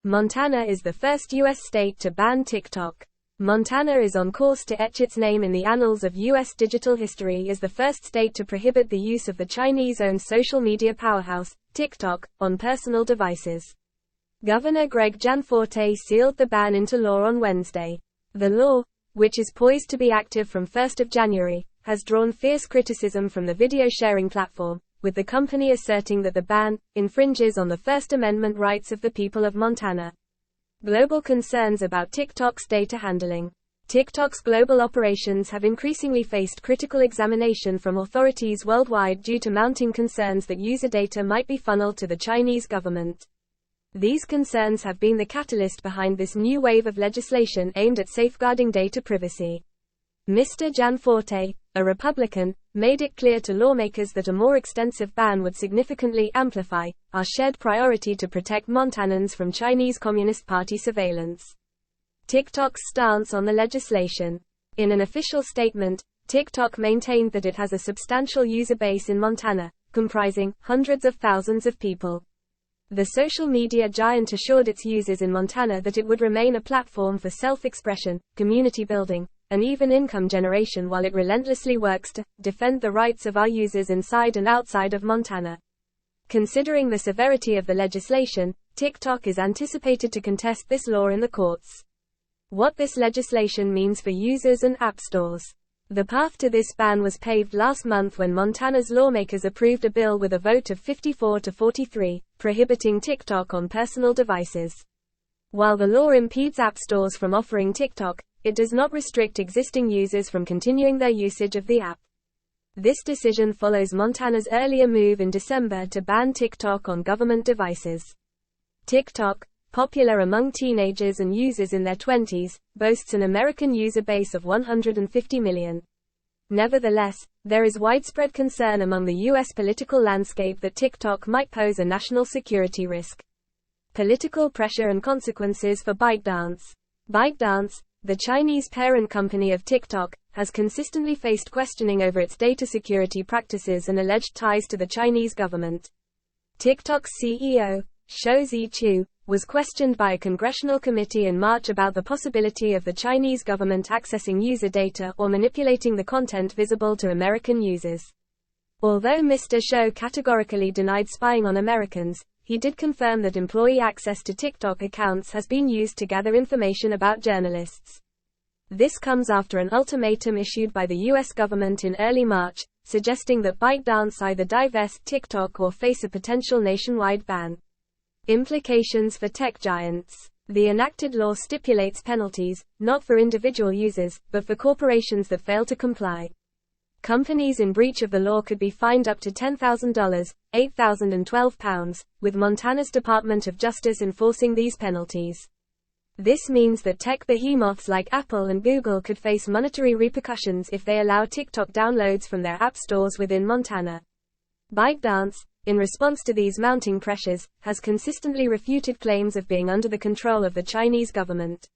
Montana is the first U.S. state to ban TikTok. Montana is on course to etch its name in the annals of U.S. digital history as the first state to prohibit the use of the Chinese-owned social media powerhouse, TikTok, on personal devices. Governor Greg Gianforte sealed the ban into law on Wednesday. The law, which is poised to be active from 1 January, has drawn fierce criticism from the video-sharing platform, with the company asserting that the ban infringes on the First Amendment rights of the people of Montana. Global concerns about TikTok's data handling. TikTok's global operations have increasingly faced critical examination from authorities worldwide due to mounting concerns that user data might be funneled to the Chinese government. These concerns have been the catalyst behind this new wave of legislation aimed at safeguarding data privacy. Mr. Gianforte, a Republican, made it clear to lawmakers that a more extensive ban would significantly amplify our shared priority to protect Montanans from Chinese Communist Party surveillance. TikTok's stance on the legislation. In an official statement, TikTok maintained that it has a substantial user base in Montana, comprising hundreds of thousands of people. The social media giant assured its users in Montana that it would remain a platform for self-expression, community building, and even income generation while it relentlessly works to defend the rights of our users inside and outside of Montana. Considering the severity of the legislation, TikTok is anticipated to contest this law in the courts. What this legislation means for users and app stores. The path to this ban was paved last month when Montana's lawmakers approved a bill with a vote of 54 to 43, prohibiting TikTok on personal devices. While the law impedes app stores from offering TikTok, it does not restrict existing users from continuing their usage of the app. This decision follows Montana's earlier move in December to ban TikTok on government devices. TikTok, popular among teenagers and users in their 20s, boasts an American user base of 150 million. Nevertheless, there is widespread concern among the U.S. political landscape that TikTok might pose a national security risk. Political pressure and consequences for ByteDance. ByteDance, the Chinese parent company of TikTok, has consistently faced questioning over its data security practices and alleged ties to the Chinese government. TikTok's CEO, Shou Zi-Chew, was questioned by a congressional committee in March about the possibility of the Chinese government accessing user data or manipulating the content visible to American users. Although Mr. Shou categorically denied spying on Americans, he did confirm that employee access to TikTok accounts has been used to gather information about journalists. This comes after an ultimatum issued by the U.S. government in early March, suggesting that ByteDance either divest TikTok or face a potential nationwide ban. Implications for tech giants. The enacted law stipulates penalties, not for individual users, but for corporations that fail to comply. Companies in breach of the law could be fined up to $10,000, £8,012, with Montana's Department of Justice enforcing these penalties. This means that tech behemoths like Apple and Google could face monetary repercussions if they allow TikTok downloads from their app stores within Montana. ByteDance, in response to these mounting pressures, has consistently refuted claims of being under the control of the Chinese government.